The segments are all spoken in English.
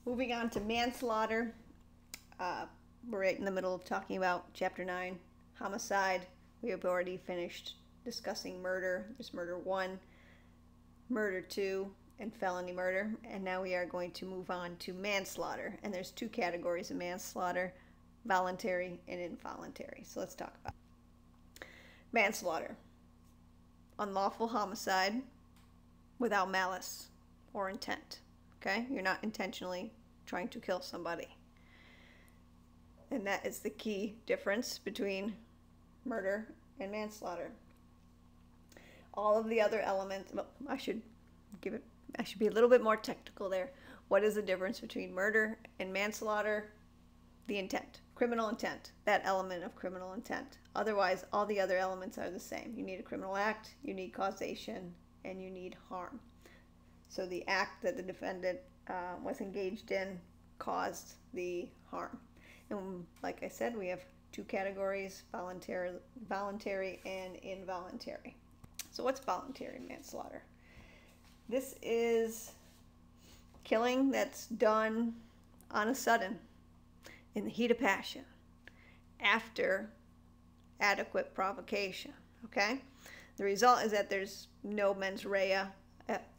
Moving on to manslaughter. We're right in the middle of talking about Chapter 9, homicide. We have already finished discussing murder. There's murder 1, murder 2, and felony murder. And now we are going to move on to manslaughter. And there's 2 categories of manslaughter, voluntary and involuntary. So let's talk about manslaughter. Unlawful homicide without malice or intent. Okay? You're not intentionally trying to kill somebody. And that is the key difference between murder and manslaughter. All of the other elements, well, I should be a little bit more technical there. What is the difference between murder and manslaughter? The intent, criminal intent, that element of criminal intent. Otherwise, all the other elements are the same. You need a criminal act, you need causation, and you need harm. So the act that the defendant was engaged in caused the harm. And like I said, we have 2 categories, voluntary and involuntary. So what's voluntary manslaughter? This is killing that's done on a sudden, in the heat of passion, after adequate provocation, okay? The result is that there's no mens rea.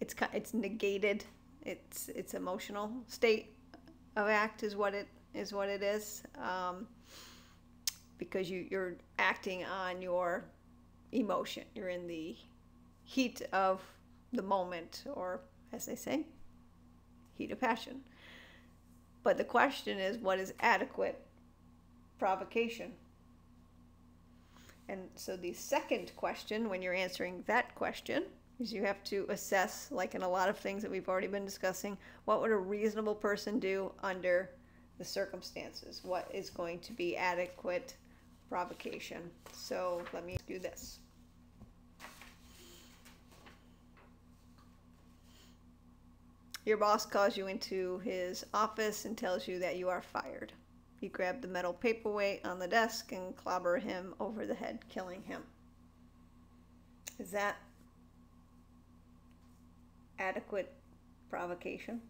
It's negated. It's emotional state of act is what it is, because you're acting on your emotion. You're in the heat of the moment, or as they say, heat of passion. But the question is, what is adequate provocation? And so the second question, when you're answering that question, is you have to assess, like in a lot of things that we've already been discussing, what would a reasonable person do under the circumstances? What is going to be adequate provocation? So let me do this. Your boss calls you into his office and tells you that you are fired. You grab the metal paperweight on the desk and clobber him over the head, killing him. Is that adequate provocation?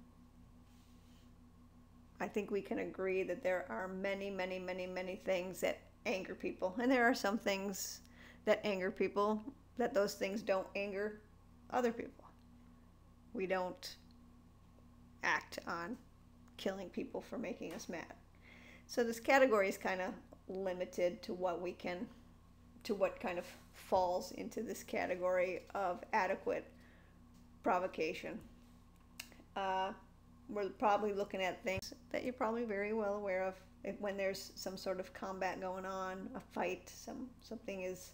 I think we can agree that there are many, many, many, many things that anger people. And there are some things that anger people, that those things don't anger other people. We don't act on killing people for making us mad. So this category is kind of limited to what we can, to what kind of falls into this category of adequate provocation. We're probably looking at things that you're probably very well aware of. When there's some sort of combat going on, a fight, something is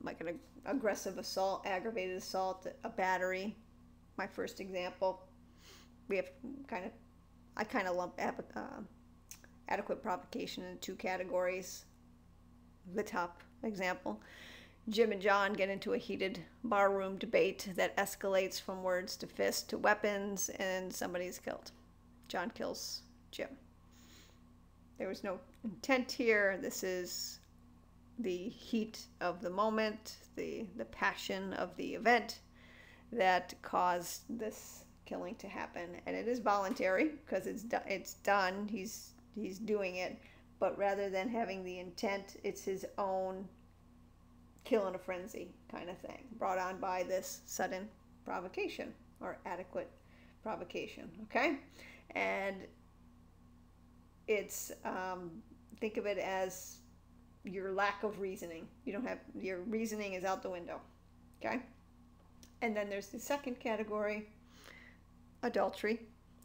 like an aggressive assault, aggravated assault, a battery. My first example, we have I kind of lump adequate provocation in 2 categories. The top example, Jim and John get into a heated barroom debate that escalates from words to fists to weapons, and somebody's killed. John kills Jim. There was no intent here. This is the heat of the moment, the passion of the event that caused this killing to happen. And it is voluntary because it's done. He's doing it. But rather than having the intent, it's his own kill in a frenzy kind of thing, brought on by this sudden provocation or adequate provocation, okay? And it's, think of it as your lack of reasoning. You don't have, your reasoning is out the window, okay? And then there's the second category, adultery.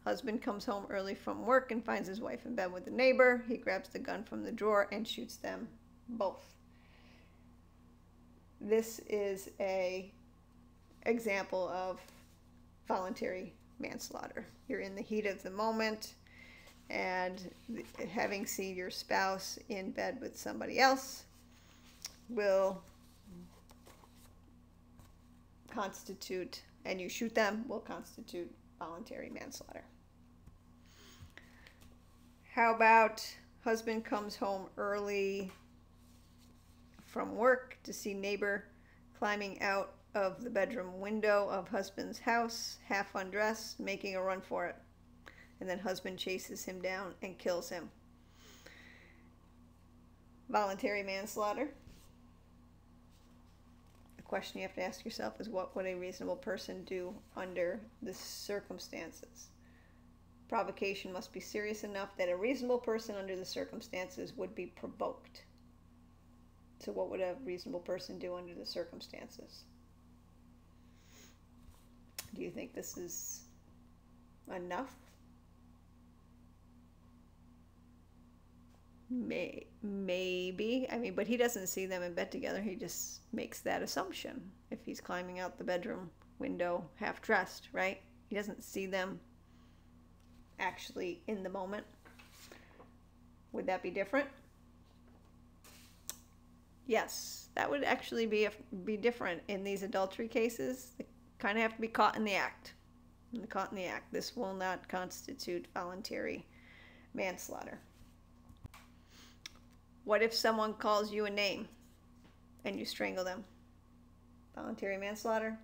Husband comes home early from work and finds his wife in bed with a neighbor. He grabs the gun from the drawer and shoots them both. This is a example of voluntary manslaughter. You're in the heat of the moment, and having seen your spouse in bed with somebody else will constitute, and you shoot them, will constitute voluntary manslaughter. How about husband comes home early from work to see neighbor climbing out of the bedroom window of husband's house, half undressed, making a run for it. and then husband chases him down and kills him. Voluntary manslaughter. The question you have to ask yourself is, what would a reasonable person do under the circumstances? Provocation must be serious enough that a reasonable person under the circumstances would be provoked. So what would a reasonable person do under the circumstances? Do you think this is enough? Maybe. I mean, but he doesn't see them in bed together. He just makes that assumption. If he's climbing out the bedroom window half dressed, right? He doesn't see them actually in the moment. Would that be different? Yes, that would actually be different in these adultery cases. They kind of have to be caught in the act. Caught in the act. This will not constitute voluntary manslaughter. What if someone calls you a name and you strangle them? Voluntary manslaughter?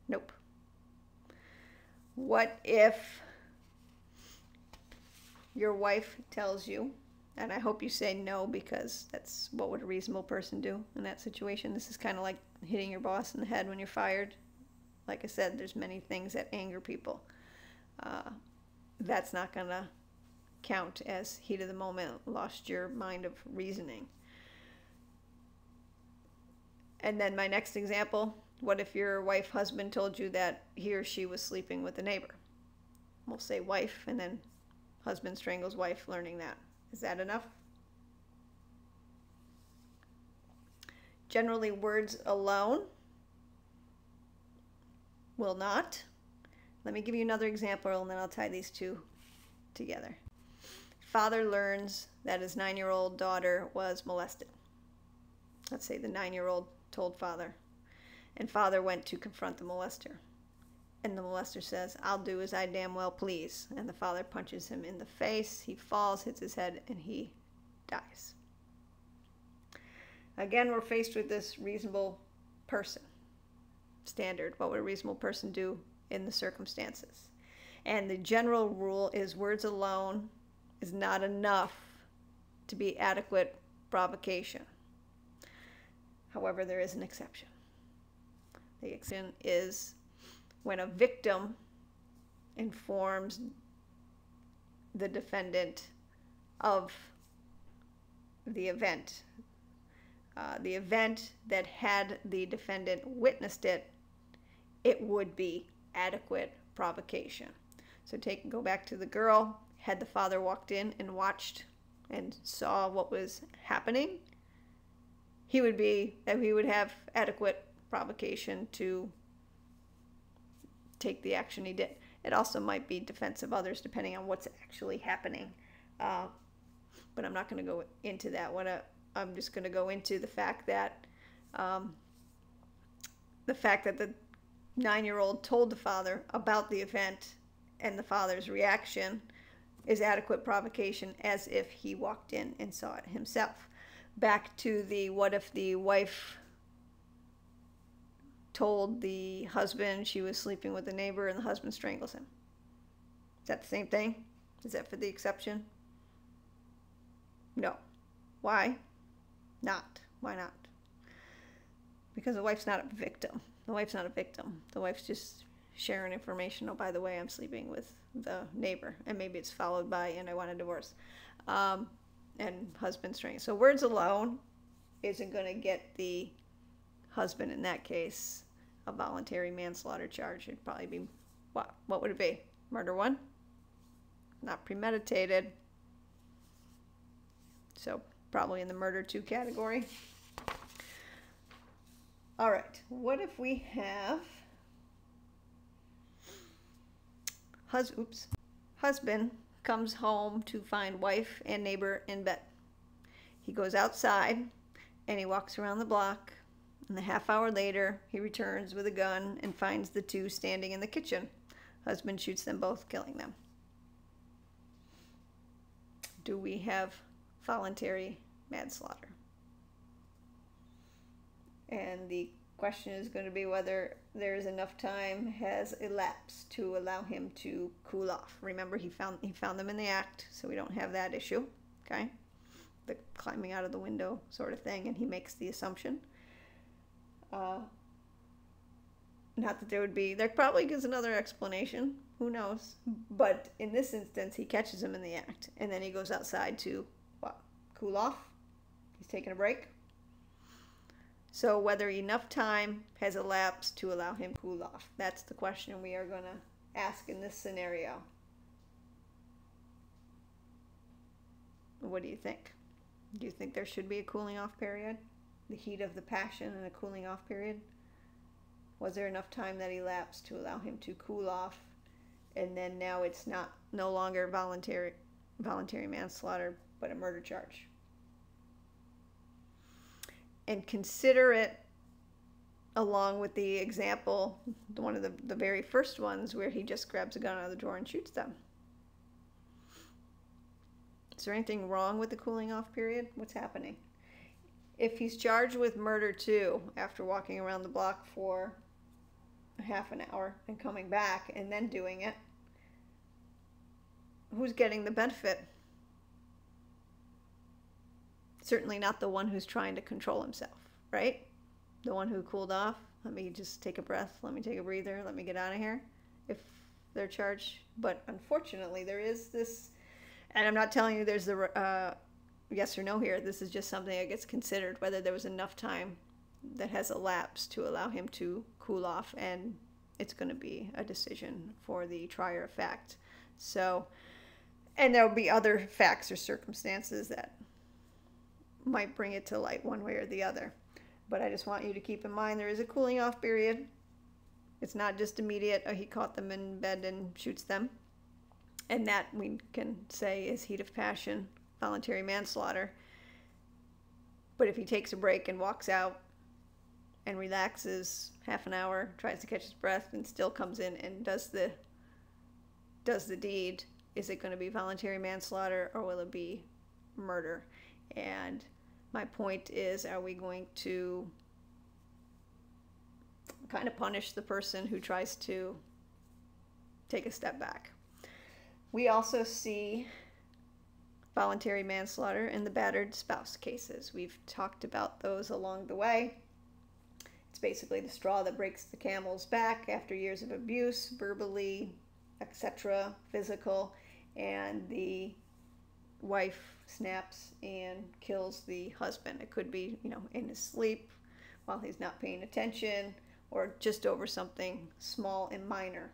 Nope. What if your wife tells you, and I hope you say no, because that's what would a reasonable person do in that situation. This is kind of like hitting your boss in the head when you're fired. Like I said, there's many things that anger people. That's not going to count as heat of the moment, lost your mind of reasoning. And then my next example, what if your husband told you that he or she was sleeping with a neighbor? We'll say wife, and then husband strangles wife, learning that. Is that enough? Generally, words alone will not. Let me give you another example, and then I'll tie these two together. Father learns that his 9-year-old daughter was molested. Let's say the 9-year-old told father, and father went to confront the molester. And the molester says, "I'll do as I damn well please." And the father punches him in the face. He falls, hits his head, and he dies. Again, we're faced with this reasonable person standard. What would a reasonable person do in the circumstances? And the general rule is words alone is not enough to be adequate provocation. However, there is an exception. The exception is when a victim informs the defendant of the event. The event that had the defendant witnessed it, it would be adequate provocation. So go back to the girl. Had the father walked in and watched and saw what was happening, he would have adequate provocation to take the action he did. It also might be defense of others depending on what's actually happening. But I'm not going to go into that. I'm just going to go into the fact that the 9-year-old told the father about the event, and the father's reaction is adequate provocation as if he walked in and saw it himself. Back to the what if the wife told the husband she was sleeping with a neighbor and the husband strangles him. Is that the same thing? Is that for the exception? No. Why not? Why not? Because the wife's not a victim. The wife's not a victim. The wife's just sharing information. Oh, by the way, I'm sleeping with the neighbor. And maybe it's followed by, and I want a divorce. And husband strangles. So words alone isn't going to get the husband, in that case, a voluntary manslaughter charge. It'd probably be, what would it be? Murder 1? Not premeditated. So probably in the murder 2 category. All right, what if we have husband comes home to find wife and neighbor in bed. He goes outside and he walks around the block, and a half hour later he returns with a gun and finds the two standing in the kitchen. Husband shoots them both, killing them. Do we have voluntary manslaughter? And the question is going to be whether there is enough time has elapsed to allow him to cool off. Remember, he found them in the act, so we don't have that issue. Okay, the climbing out of the window sort of thing, and he makes the assumption. Not that there probably is another explanation. Who knows? But in this instance, he catches him in the act, and then he goes outside to cool off. He's taking a break. So whether enough time has elapsed to allow him cool off. That's the question we are going to ask in this scenario. What do you think? Do you think there should be a cooling off period? The heat of the passion and a cooling off period? Was there enough time that elapsed to allow him to cool off, and then now it's no longer voluntary manslaughter, but a murder charge? And consider it along with the example, one of the very first ones, where he just grabs a gun out of the drawer and shoots them. Is there anything wrong with the cooling off period? What's happening? If he's charged with murder too, after walking around the block for a half an hour and coming back and then doing it, who's getting the benefit? Certainly not the one who's trying to control himself, right? The one who cooled off. Let me just take a breath. Let me take a breather. Let me get out of here. If they're charged. But unfortunately, there is this, and I'm not telling you there's the yes or no here. This is just something that gets considered, whether there was enough time that has elapsed to allow him to cool off, and it's going to be a decision for the trier of fact. So, and there'll be other facts or circumstances that might bring it to light one way or the other. But I just want you to keep in mind there is a cooling off period. It's not just immediate, he caught them in bed and shoots them. And that we can say is heat of passion, voluntary manslaughter. But if he takes a break and walks out and relaxes half an hour, tries to catch his breath, and still comes in and does the deed, is it going to be voluntary manslaughter or will it be murder? And my point is, are we going to kind of punish the person who tries to take a step back? We also see voluntary manslaughter in the battered spouse cases. We've talked about those along the way. It's basically the straw that breaks the camel's back after years of abuse, verbally, etc., physical, and the wife snaps and kills the husband. It could be, in his sleep while he's not paying attention, or just over something small and minor.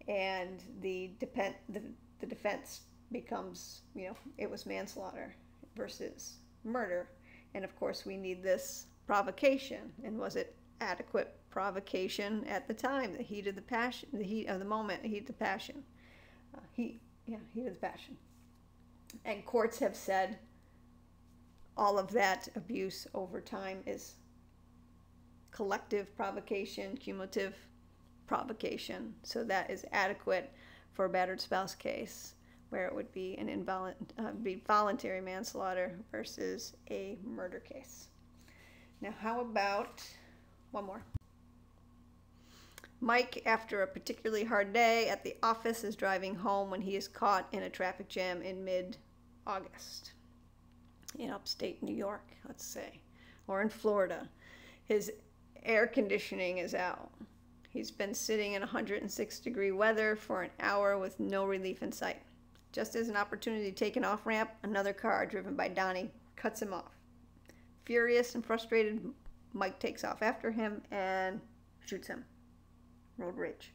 And the defense becomes, it was manslaughter versus murder. And of course we need this provocation. And was it adequate provocation at the time? The heat of the passion, the heat of the moment, the heat of the passion. Heat of the passion. And courts have said all of that abuse over time is collective provocation, cumulative provocation. So that is adequate for a battered spouse case, where it would be an voluntary manslaughter versus a murder case. Now, how about one more? Mike, after a particularly hard day at the office, is driving home when he is caught in a traffic jam in mid-August in upstate New York, let's say, or in Florida. His air conditioning is out. He's been sitting in 106-degree weather for an hour with no relief in sight. Just as an opportunity to take an off-ramp, another car driven by Donnie cuts him off. Furious and frustrated, Mike takes off after him and shoots him. Road rage.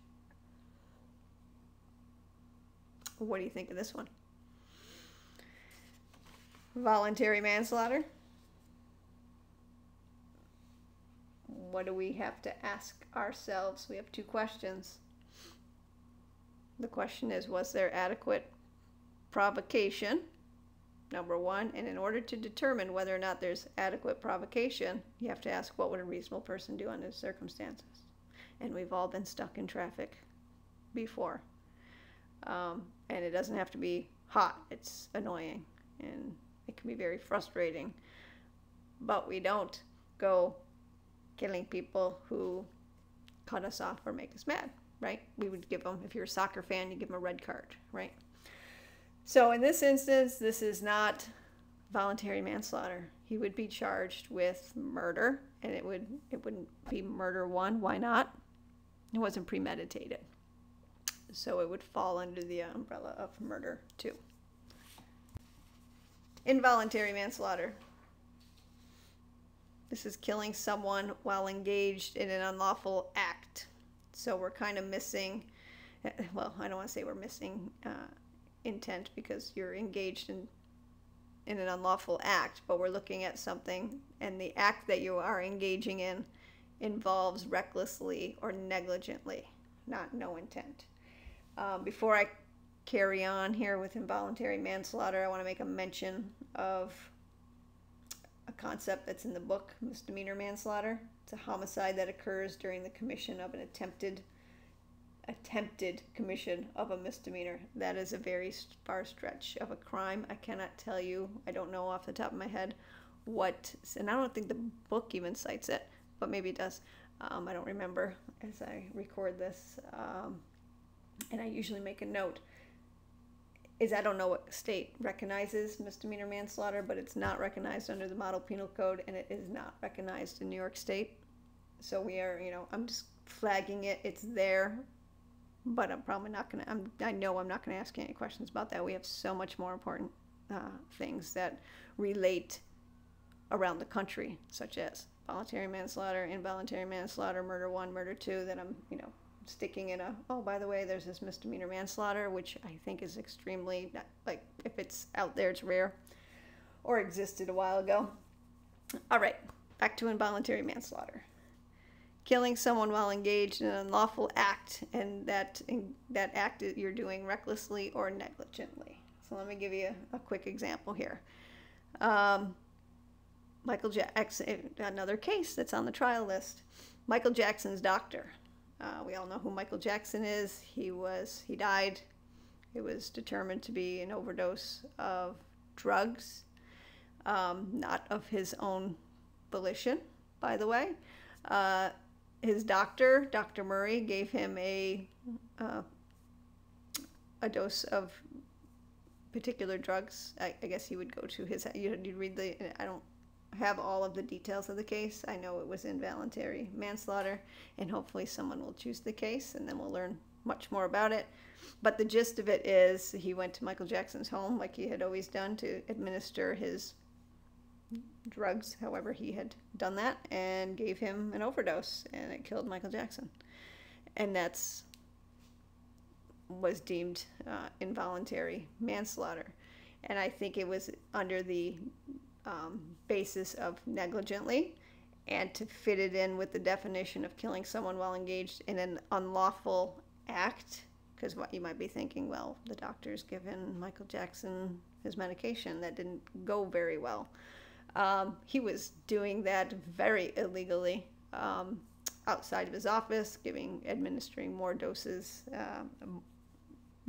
What do you think of this one? Voluntary manslaughter. What do we have to ask ourselves? We have two questions. The question is, was there adequate provocation? Number one. And in order to determine whether or not there's adequate provocation, you have to ask, what would a reasonable person do under the circumstances? And we've all been stuck in traffic before. And it doesn't have to be hot. It's annoying. And it can be very frustrating. But we don't go killing people who cut us off or make us mad, right? We would give them, if you're a soccer fan, you give them a red card, right? So in this instance, this is not voluntary manslaughter. He would be charged with murder, and it wouldn't be murder 1. Why not? It wasn't premeditated. So it would fall under the umbrella of murder 2. Involuntary manslaughter. This is killing someone while engaged in an unlawful act. So we're kind of missing, well, I don't want to say we're missing intent, because you're engaged in an unlawful act, but we're looking at something, and the act that you are engaging in involves recklessly or negligently, not no intent. Before I carry on here with involuntary manslaughter, I want to make a mention of a concept that's in the book, misdemeanor manslaughter. It's a homicide that occurs during the commission of an attempted commission of a misdemeanor. That is a very far stretch of a crime. I cannot tell you, I don't know off the top of my head what, and I don't think the book even cites it, but maybe it does. I don't remember as I record this, and I usually make a note, is I don't know what state recognizes misdemeanor manslaughter, but it's not recognized under the Model Penal Code, and it is not recognized in New York State. So we are, I'm just flagging it. It's there, but I'm probably not going to, I know I'm not going to ask you any questions about that. We have so much more important things that relate around the country, such as voluntary manslaughter, involuntary manslaughter, murder 1, murder 2, that I'm, sticking in oh, by the way, there's this misdemeanor manslaughter, which I think is extremely, like, if it's out there, it's rare, or existed a while ago. All right, back to involuntary manslaughter. Killing someone while engaged in an unlawful act, and that act you're doing recklessly or negligently. So let me give you a quick example here. Michael Jackson, another case that's on the trial list. Michael Jackson's doctor. We all know who Michael Jackson is. He died. It was determined to be an overdose of drugs, not of his own volition, by the way. His doctor, Dr. Murray, gave him a dose of particular drugs. I guess he would go to his, you'd read I don't have all of the details of the case. I know it was involuntary manslaughter, and hopefully someone will choose the case, and then we'll learn much more about it. But the gist of it is he went to Michael Jackson's home, like he had always done, to administer his drugs, however he had done that, and gave him an overdose, and it killed Michael Jackson. And was deemed involuntary manslaughter. And I think it was under the basis of negligently, and to fit it in with the definition of killing someone while engaged in an unlawful act, because what you might be thinking, well, the doctor's given Michael Jackson his medication. That didn't go very well. He was doing that very illegally outside of his office, administering more doses,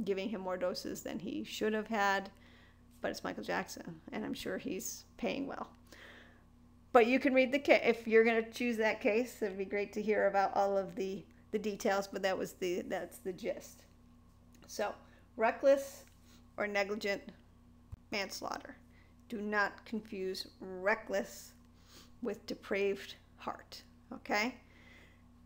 giving him more doses than he should have had. But it's Michael Jackson, and I'm sure he's paying well. But you can read the case. If you're going to choose that case, it'd be great to hear about all of the details, but that's the gist. So, reckless or negligent manslaughter. Do not confuse reckless with depraved heart, okay?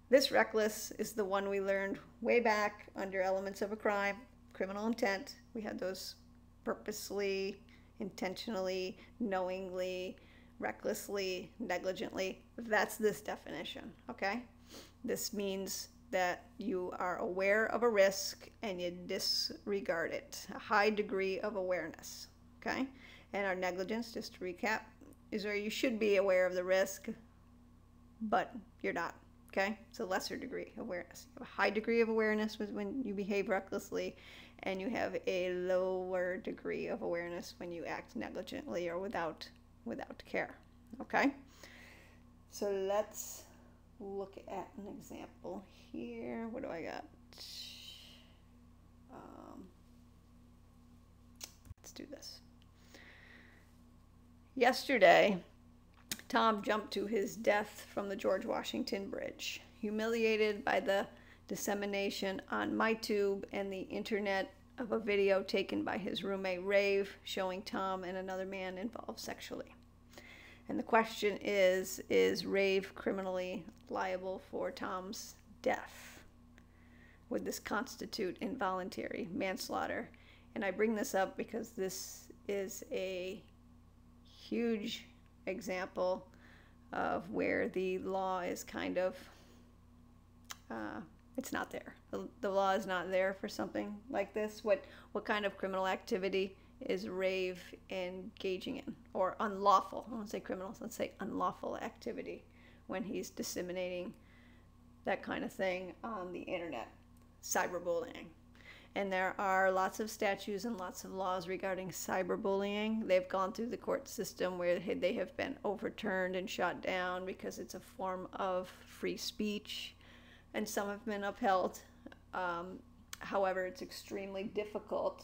This reckless is the one we learned way back under elements of a crime, criminal intent. We had those purposely, intentionally, knowingly, recklessly, negligently. That's this definition, okay? This means that you are aware of a risk and you disregard it. A high degree of awareness, okay? And our negligence, just to recap, is where you should be aware of the risk, but you're not, okay? It's a lesser degree of awareness. You have a high degree of awareness when you behave recklessly, and you have a lower degree of awareness when you act negligently or without care, okay? So let's look at an example here. What do I got? Let's do this. Yesterday, Tom jumped to his death from the George Washington Bridge, humiliated by the dissemination on MyTube and the internet of a video taken by his roommate Rave showing Tom and another man involved sexually. And the question is Rave criminally liable for Tom's death? Would this constitute involuntary manslaughter? And I bring this up because this is a huge example of where the law is kind of, it's not there. The law is not there for something like this. What kind of criminal activity is Rave engaging in? Or unlawful, I don't say criminal, let's say unlawful activity when he's disseminating that kind of thing on the internet, cyberbullying. And there are lots of statutes and lots of laws regarding cyberbullying. They've gone through the court system where they have been overturned and shot down because it's a form of free speech, and some have been upheld. However, it's extremely difficult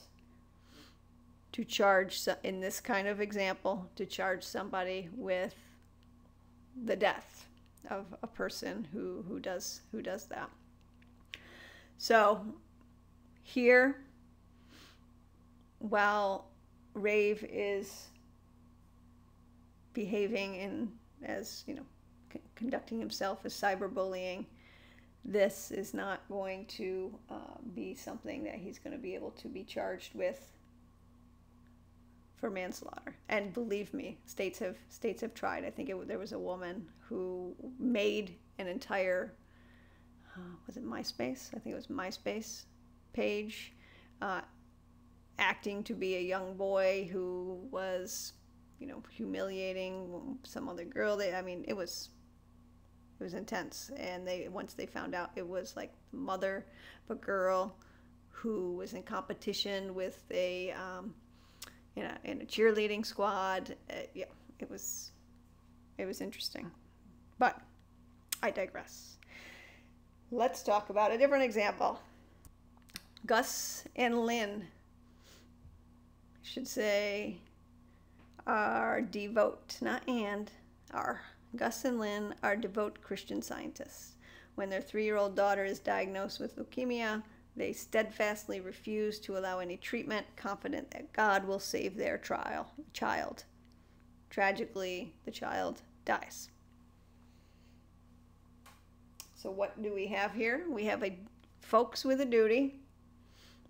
to charge, in this kind of example, to charge somebody with the death of a person who does that. So here, while Rave is behaving conducting himself as cyberbullying, this is not going to be something that he's going to be able to be charged with for manslaughter. And believe me, states have tried. I think there was a woman who made an entire, was it MySpace? I think it was MySpace page, acting to be a young boy who was, humiliating some other girl. It was intense. And once they found out it was like the mother of a girl who was in competition with in a cheerleading squad, it was interesting. But I digress. Let's talk about a different example. Gus and Lynn, I should say, are devote, not and, are. Gus and Lynn are devout Christian Scientists. When their 3-year-old daughter is diagnosed with leukemia, they steadfastly refuse to allow any treatment, confident that God will save their child. Tragically, the child dies. So what do we have here? We have folks with a duty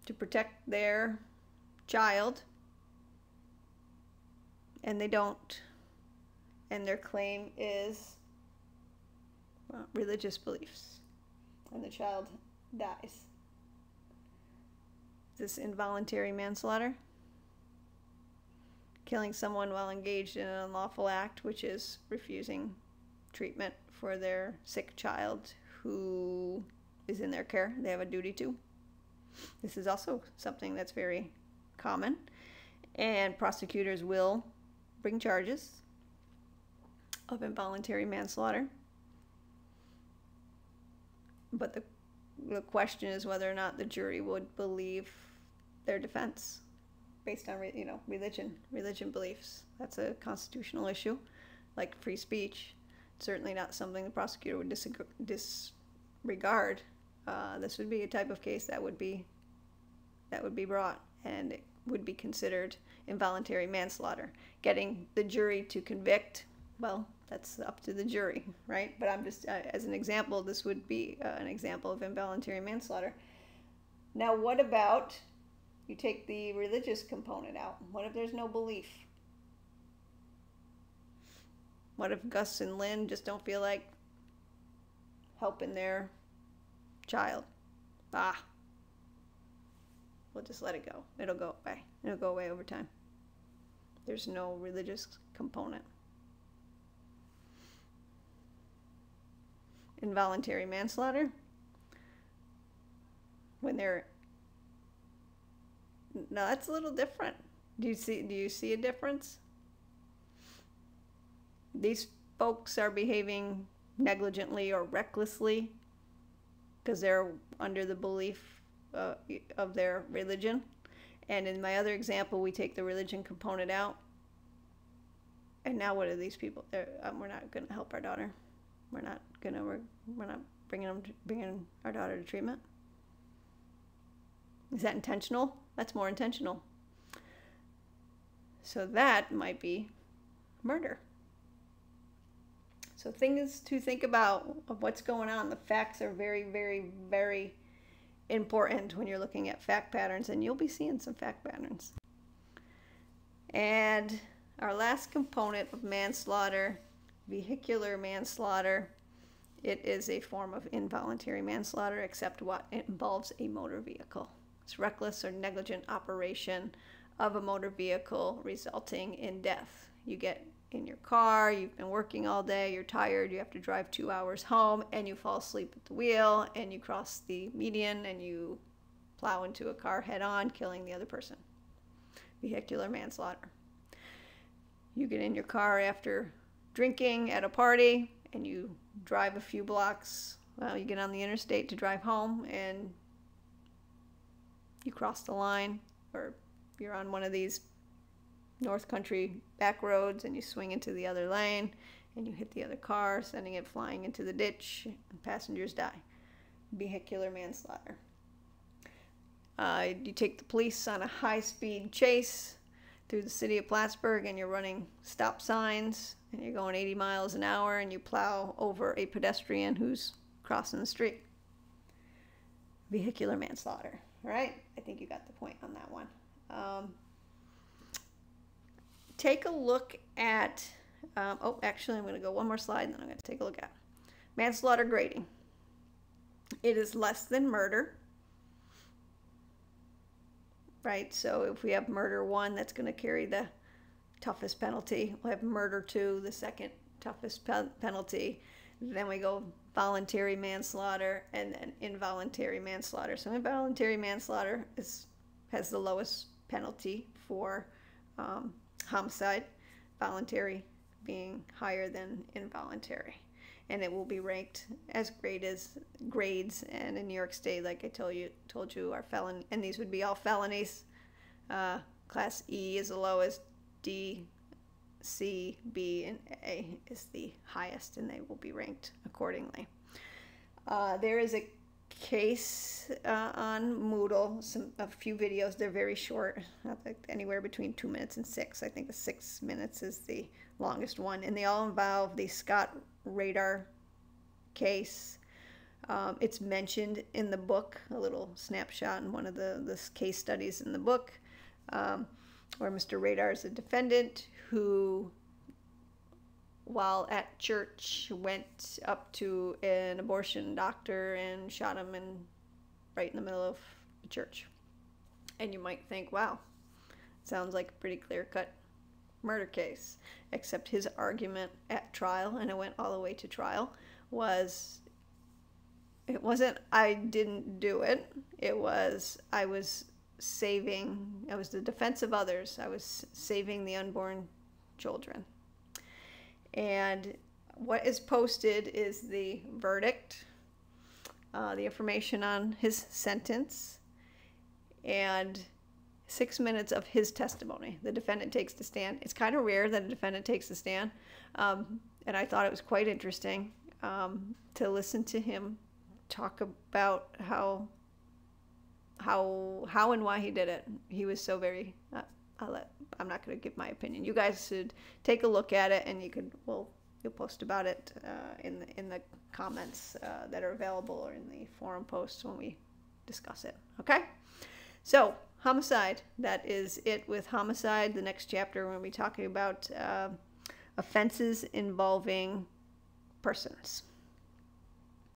to protect their child, and they don't. And their claim is religious beliefs, and the child dies. Is this involuntary manslaughter? Killing someone while engaged in an unlawful act, which is refusing treatment for their sick child who is in their care. They have a duty to. This is also something that's very common, and prosecutors will bring charges of involuntary manslaughter. But the question is whether or not the jury would believe their defense based on religion beliefs. That's a constitutional issue, like free speech. It's certainly not something the prosecutor would disregard. This would be a type of case that would be brought, and it would be considered involuntary manslaughter. Getting the jury to convict, well, that's up to the jury, right? But I'm just, as an example, this would be an example of involuntary manslaughter. Now, what about you take the religious component out? What if there's no belief? What if Gus and Lynn just don't feel like helping their child? We'll just let it go. It'll go away. It'll go away over time. There's no religious component. Involuntary manslaughter, when they're, no, that's a little different. Do you see a difference? These folks are behaving negligently or recklessly because they're under the belief of their religion. And in my other example, we take the religion component out, And now what are these people? We're not going to help our daughter. We're not bringing our daughter to treatment. Is that intentional? That's more intentional. So that might be murder. So things to think about of what's going on. The facts are very, very, very important when you're looking at fact patterns, and you'll be seeing some fact patterns. And our last component of manslaughter, vehicular manslaughter. It is a form of involuntary manslaughter, except what? It involves a motor vehicle. It's reckless or negligent operation of a motor vehicle resulting in death. You get in your car, you've been working all day, you're tired, you have to drive 2 hours home, and you fall asleep at the wheel, and you cross the median, and you plow into a car head on, killing the other person. Vehicular manslaughter. You get in your car after drinking at a party, and you drive a few blocks. Well, you get on the interstate to drive home, and you cross the line, or you're on one of these North Country back roads, and you swing into the other lane, and you hit the other car, sending it flying into the ditch, and passengers die. Vehicular manslaughter. You take the police on a high-speed chase through the city of Plattsburgh, and you're running stop signs, and you're going 80 miles an hour, and you plow over a pedestrian who's crossing the street. Vehicular manslaughter. All right? I think you got the point on that one. Take a look at, actually I'm going to go one more slide, and then I'm going to take a look at manslaughter grading. It is less than murder, right? So if we have murder 1, that's going to carry the toughest penalty. We'll have murder 2, the second toughest penalty. Then we go voluntary manslaughter, and then involuntary manslaughter. So involuntary manslaughter has the lowest penalty for homicide, voluntary being higher than involuntary. And it will be ranked as grades, and in New York State, like I told you, are felon, and these would be all felonies. Class E is the lowest, D, C, B, and A is the highest, and they will be ranked accordingly. There is a case on Moodle, a few videos. They're very short, anywhere between 2 minutes and 6. I think the 6 minutes is the longest one, and they all involve the Scott radar case. It's mentioned in the book, a little snapshot in one of the case studies in the book, where Mr. Radar is a defendant who, while at church, went up to an abortion doctor and shot him right in the middle of the church. And you might think, wow, sounds like a pretty clear-cut murder case. Except his argument at trial, and it went all the way to trial, it wasn't I didn't do it. It was I was the defense of others. I was saving the unborn children. And what is posted is the verdict, the information on his sentence, and 6 minutes of his testimony. The defendant takes the stand. It's kind of rare that a defendant takes the stand, and I thought it was quite interesting to listen to him talk about how and why he did it. He was so very. I'm not going to give my opinion. You guys should take a look at it, and you'll post about it in the comments that are available, or in the forum posts when we discuss it. Okay, so homicide. That is it with homicide. The next chapter we're going to be talking about offenses involving persons.